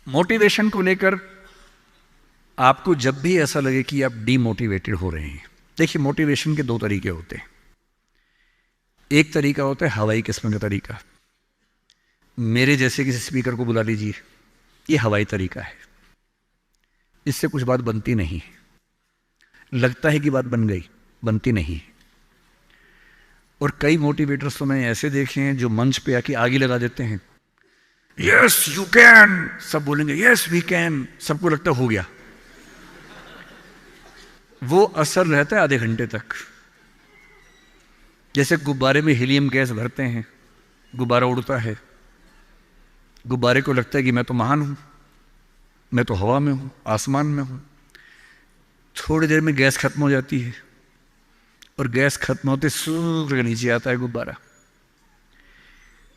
Motivation को लेकर आपको जब भी ऐसा लगे कि आप डीमोटिवेटेड हो रहे हैं, देखिए मोटिवेशन के दो तरीके होते हैं। एक तरीका होता है हवाई किस्म का तरीका, मेरे जैसे किसी स्पीकर को बुला लीजिए, ये हवाई तरीका है, इससे कुछ बात बनती नहीं, लगता है कि बात बन गई, बनती नहीं। और कई मोटिवेटर्स तो मैंने ऐसे देखे हैं जो मंच पे आके आगे लगा देते हैं, यस यू कैन, सब बोलेंगे यस वी कैन, सबको लगता हो गया। वो असर रहता है आधे घंटे तक। जैसे गुब्बारे में हीलियम गैस भरते हैं, गुब्बारा उड़ता है, गुब्बारे को लगता है कि मैं तो महान हूं, मैं तो हवा में हूं, आसमान में हूं। थोड़ी देर में गैस खत्म हो जाती है और गैस खत्म होते सूर्य के नीचे आता है गुब्बारा।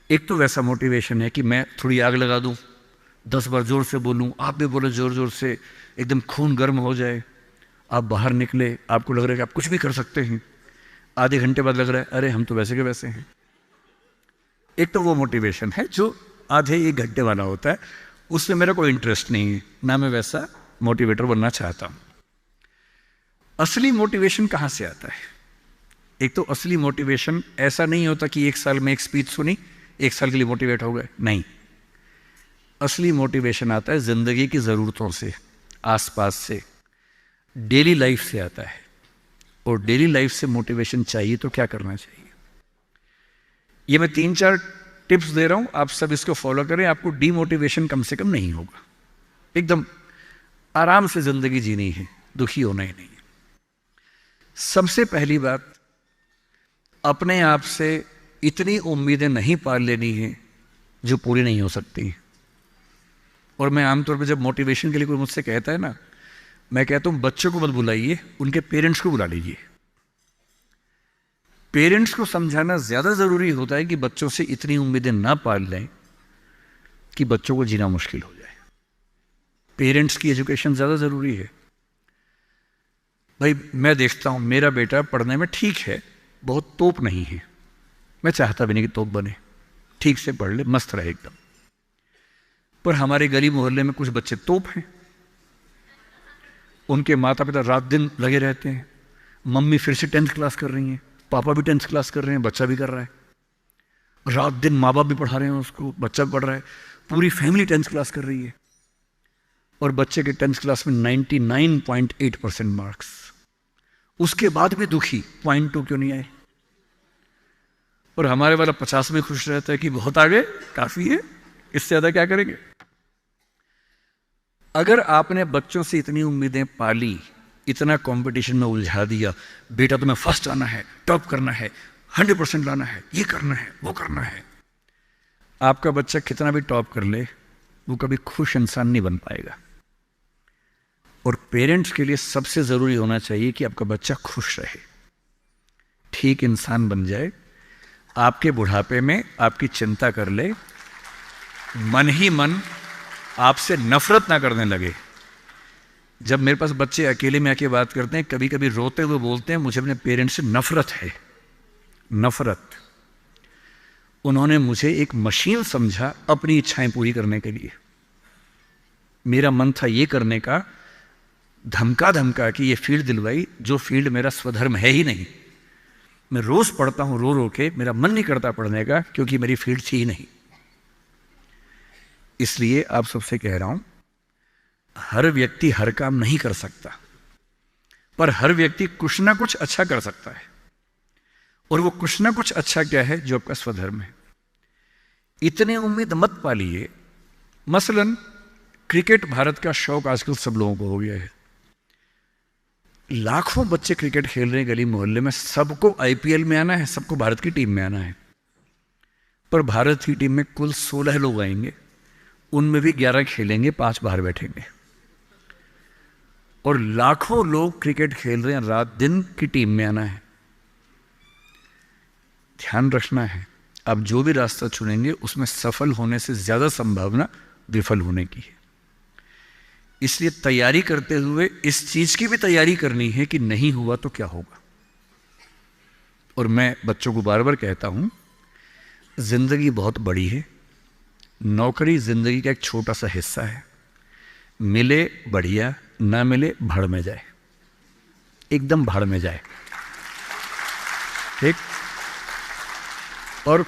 एक तो वैसा मोटिवेशन है कि मैं थोड़ी आग लगा दूं, 10 बार जोर से बोलूं, आप भी बोलो जोर जोर से, एकदम खून गर्म हो जाए, आप बाहर निकले, आपको लग रहा है कि आप कुछ भी कर सकते हैं। आधे घंटे बाद लग रहा है अरे हम तो वैसे के वैसे हैं। एक तो वो मोटिवेशन है जो आधे एक घंटे वाला होता है, उसमें मेरा कोई इंटरेस्ट नहीं है, ना मैं वैसा मोटिवेटर बनना चाहता हूं। असली मोटिवेशन कहां से आता है? एक तो असली मोटिवेशन ऐसा नहीं होता कि 1 साल में एक स्पीच सुनी, 1 साल के लिए मोटिवेट हो गए, नहीं। असली मोटिवेशन आता है जिंदगी की जरूरतों से, आसपास से, डेली लाइफ से आता है। और डेली लाइफ से मोटिवेशन चाहिए तो क्या करना चाहिए? ये मैं 3-4 टिप्स दे रहा हूं, आप सब इसको फॉलो करें, आपको डीमोटिवेशन कम से कम नहीं होगा। एकदम आराम से जिंदगी जीनी है, दुखी होना ही नहीं है। सबसे पहली बात, अपने आप से इतनी उम्मीदें नहीं पाल लेनी है जो पूरी नहीं हो सकती। और मैं आमतौर पर जब मोटिवेशन के लिए कोई मुझसे कहता है ना, मैं कहता हूं बच्चों को मत बुलाइए, उनके पेरेंट्स को बुला लीजिए। पेरेंट्स को समझाना ज्यादा जरूरी होता है कि बच्चों से इतनी उम्मीदें ना पाल लें कि बच्चों को जीना मुश्किल हो जाए। पेरेंट्स की एजुकेशन ज्यादा जरूरी है। भाई मैं देखता हूं मेरा बेटा पढ़ने में ठीक है, बहुत तोप नहीं है, मैं चाहता भी नहीं कि तोप बने, ठीक से पढ़ ले, मस्त रहे एकदम। पर हमारे गली मोहल्ले में कुछ बच्चे तोप हैं, उनके माता पिता रात दिन लगे रहते हैं, मम्मी फिर से 10th क्लास कर रही हैं, पापा भी 10th क्लास कर रहे हैं, बच्चा भी कर रहा है, रात दिन माँ बाप भी पढ़ा रहे हैं उसको, बच्चा भी पढ़ रहा है, पूरी फैमिली 10th क्लास कर रही है। और बच्चे के 10th क्लास में 99.8% मार्क्स, उसके बाद भी दुखी, 0.2 क्यों नहीं आए? और हमारे वाला 50 में खुश रहता है कि बहुत आगे, काफी है, इससे ज्यादा क्या करेंगे? अगर आपने बच्चों से इतनी उम्मीदें पाली, इतना कंपटीशन में उलझा दिया, बेटा तुम्हें फर्स्ट आना है, टॉप करना है, 100% लाना है, ये करना है, वो करना है, आपका बच्चा कितना भी टॉप कर ले, वो कभी खुश इंसान नहीं बन पाएगा। और पेरेंट्स के लिए सबसे जरूरी होना चाहिए कि आपका बच्चा खुश रहे, ठीक इंसान बन जाए, आपके बुढ़ापे में आपकी चिंता कर ले, मन ही मन आपसे नफरत ना करने लगे। जब मेरे पास बच्चे अकेले में आके बात करते हैं, कभी कभी रोते हुए बोलते हैं मुझे अपने पेरेंट्स से नफरत है, नफरत। उन्होंने मुझे एक मशीन समझा अपनी इच्छाएं पूरी करने के लिए। मेरा मन था ये करने का, धमका धमका कि ये फील्ड दिलवाई जो फील्ड मेरा स्वधर्म है ही नहीं। मैं रोज पढ़ता हूं रो रो के, मेरा मन नहीं करता पढ़ने का क्योंकि मेरी फील्ड थी ही नहीं। इसलिए आप सबसे कह रहा हूं, हर व्यक्ति हर काम नहीं कर सकता, पर हर व्यक्ति कुछ ना कुछ अच्छा कर सकता है। और वो कुछ ना कुछ अच्छा क्या है? जो आपका स्वधर्म है। इतने उम्मीद मत पालिए। मसलन क्रिकेट भारत का शौक आजकल सब लोगों को हो गया है, लाखों बच्चे क्रिकेट खेल रहे हैं गली मोहल्ले में, सबको आईपीएल में आना है, सबको भारत की टीम में आना है। पर भारत की टीम में कुल 16 लोग आएंगे, उनमें भी 11 खेलेंगे, 5 बाहर बैठेंगे। और लाखों लोग क्रिकेट खेल रहे हैं, रात दिन की टीम में आना है। ध्यान रखना है, आप जो भी रास्ता चुनेंगे उसमें सफल होने से ज्यादा संभावना विफल होने की है। इसलिए तैयारी करते हुए इस चीज की भी तैयारी करनी है कि नहीं हुआ तो क्या होगा। और मैं बच्चों को बार बार कहता हूं, जिंदगी बहुत बड़ी है, नौकरी जिंदगी का एक छोटा सा हिस्सा है। मिले बढ़िया, ना मिले भाड़ में जाए, एकदम भाड़ में जाए। ठीक। और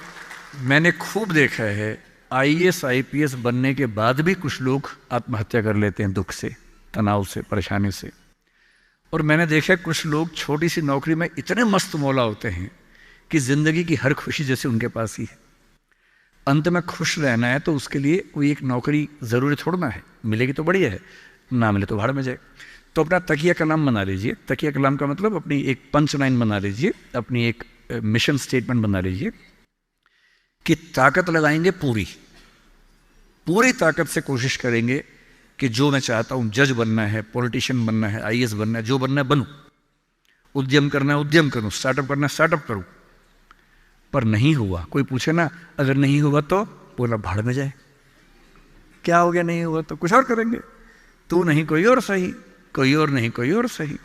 मैंने खूब देखा है आईएएस आईपीएस बनने के बाद भी कुछ लोग आत्महत्या कर लेते हैं, दुख से, तनाव से, परेशानी से। और मैंने देखा कुछ लोग छोटी सी नौकरी में इतने मस्त मौला होते हैं कि जिंदगी की हर खुशी जैसे उनके पास ही है। अंत में खुश रहना है तो उसके लिए कोई एक नौकरी ज़रूरी छोड़ना है, मिलेगी तो बढ़िया है, ना मिले तो भाड़ में जाए। तो अपना तकिया कलाम बना लीजिए। तकिया कलाम का मतलब अपनी एक पंच लाइन बना लीजिए, अपनी एक मिशन स्टेटमेंट बना लीजिए कि ताकत लगाएंगे पूरी पूरी ताकत से कोशिश करेंगे कि जो मैं चाहता हूँ, जज बनना है, पॉलिटिशियन बनना है, आईएएस बनना है, जो बनना है बनूँ, उद्यम करना है उद्यम करूँ, स्टार्टअप करना है स्टार्टअप करूँ। पर नहीं हुआ, कोई पूछे ना अगर नहीं हुआ तो बोला भाड़ में जाए। क्या हो गया नहीं हुआ तो कुछ और करेंगे, तू नहीं कोई और सही, कोई और नहीं कोई और सही।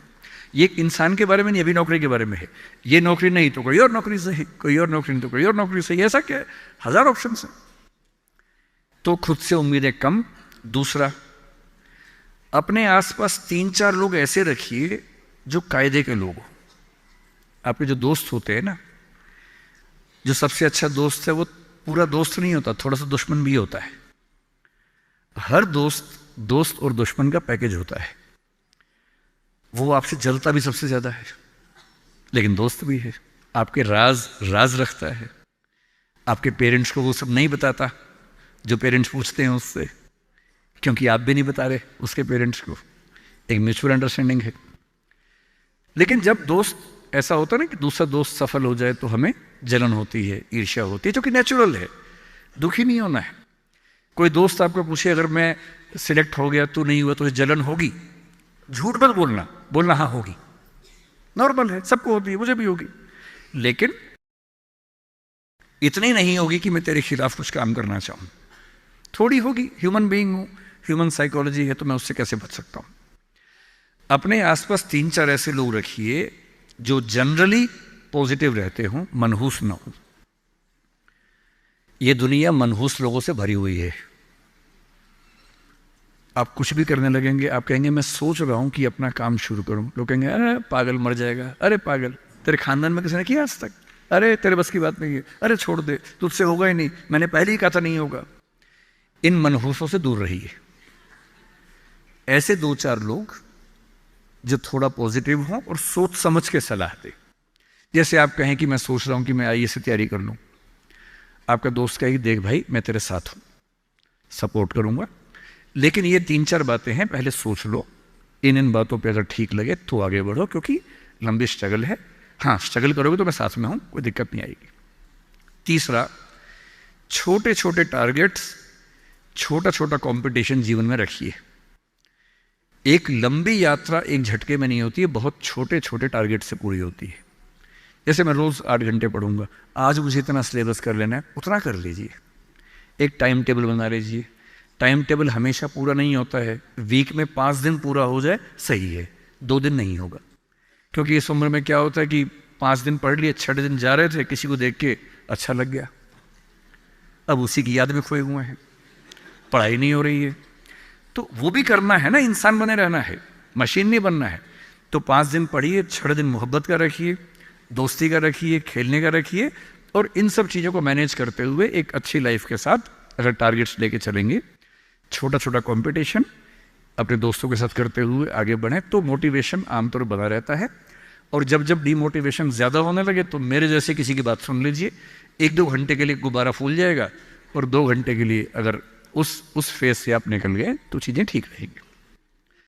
ये इंसान के बारे में नहीं, अभी नौकरी के बारे में है। ये नौकरी नहीं तो कोई और नौकरी सही, कोई और नौकरी नहीं तो कोई और नौकरी सही। ऐसा क्या है, हजार ऑप्शन है। तो खुद से उम्मीदें कम। दूसरा, अपने आसपास 3-4 लोग ऐसे रखिए जो कायदे के लोग हो। आपके जो दोस्त होते हैं ना, जो सबसे अच्छा दोस्त है वो पूरा दोस्त नहीं होता, थोड़ा सा दुश्मन भी होता है। हर दोस्त और दुश्मन का पैकेज होता है। वो आपसे जलता भी सबसे ज्यादा है लेकिन दोस्त भी है, आपके राज रखता है। आपके पेरेंट्स को वो सब नहीं बताता जो पेरेंट्स पूछते हैं उससे, क्योंकि आप भी नहीं बता रहे उसके पेरेंट्स को। एक म्यूचुअल अंडरस्टैंडिंग है। लेकिन जब दोस्त ऐसा होता है ना कि दूसरा दोस्त सफल हो जाए तो हमें जलन होती है, ईर्ष्या होती है, जो कि नेचुरल है। दुखी नहीं होना है। कोई दोस्त आपको पूछे अगर मैं सिलेक्ट हो गया तू नहीं हुआ तो जलन होगी, झूठ मत बोलना हाँ होगी, नॉर्मल है, सबको होती है, मुझे भी होगी। लेकिन इतनी नहीं होगी कि मैं तेरे खिलाफ कुछ काम करना चाहूं। थोड़ी होगी, ह्यूमन बीइंग हूं, ह्यूमन साइकोलॉजी है, तो मैं उससे कैसे बच सकता हूं। अपने आसपास 3-4 ऐसे लोग रखिए जो जनरली पॉजिटिव रहते हों, मनहूस ना हो। ये दुनिया मनहूस लोगों से भरी हुई है। आप कुछ भी करने लगेंगे, आप कहेंगे मैं सोच रहा हूं कि अपना काम शुरू करूं, लोग कहेंगे अरे पागल मर जाएगा, अरे पागल, तेरे खानदान में किसी ने किया आज तक, अरे तेरे बस की बात नहीं है, अरे छोड़ दे, तुझसे होगा ही नहीं, मैंने पहले ही कहा था नहीं होगा। इन मनहूसों से दूर रहिए। ऐसे 2-4 लोग जो थोड़ा पॉजिटिव हों और सोच समझ के सलाह दे। जैसे आप कहें कि मैं सोच रहा हूं कि मैं आईएएस की तैयारी कर लूं, आपका दोस्त कहेगी देख भाई मैं तेरे साथ हूं, सपोर्ट करूंगा, लेकिन ये 3-4 बातें हैं, पहले सोच लो। इन बातों पे अगर ठीक लगे तो आगे बढ़ो, क्योंकि लंबी स्ट्रगल है। हाँ, स्ट्रगल करोगे तो मैं साथ में हूं, कोई दिक्कत नहीं आएगी। तीसरा, छोटे छोटे टारगेट्स, छोटा छोटा कंपटीशन जीवन में रखिए। एक लंबी यात्रा एक झटके में नहीं होती है, बहुत छोटे छोटे टारगेट से पूरी होती है। जैसे मैं रोज 8 घंटे पढ़ूंगा, आज मुझे इतना सिलेबस कर लेना है, उतना कर लीजिए। एक टाइम टेबल बना लीजिए। टाइम टेबल हमेशा पूरा नहीं होता है, वीक में 5 दिन पूरा हो जाए सही है, 2 दिन नहीं होगा। क्योंकि इस उम्र में क्या होता है कि 5 दिन पढ़ लिए, 6 दिन जा रहे थे, किसी को देख के अच्छा लग गया, अब उसी की याद में खोए हुए हैं, पढ़ाई नहीं हो रही है। तो वो भी करना है ना, इंसान बने रहना है, मशीन नहीं बनना है। तो 5 दिन पढ़िए, 6 दिन मोहब्बत का रखिए, दोस्ती का रखिए, खेलने का रखिए, और इन सब चीज़ों को मैनेज करते हुए एक अच्छी लाइफ के साथ अगर टारगेट्स लेके चलेंगे, छोटा छोटा कंपटीशन अपने दोस्तों के साथ करते हुए आगे बढ़ें, तो मोटिवेशन आमतौर पर बना रहता है। और जब जब डीमोटिवेशन ज़्यादा होने लगे तो मेरे जैसे किसी की बात सुन लीजिए, 1-2 घंटे के लिए गुब्बारा फूल जाएगा, और 2 घंटे के लिए अगर उस फेज से आप निकल गए तो चीज़ें ठीक रहेंगी।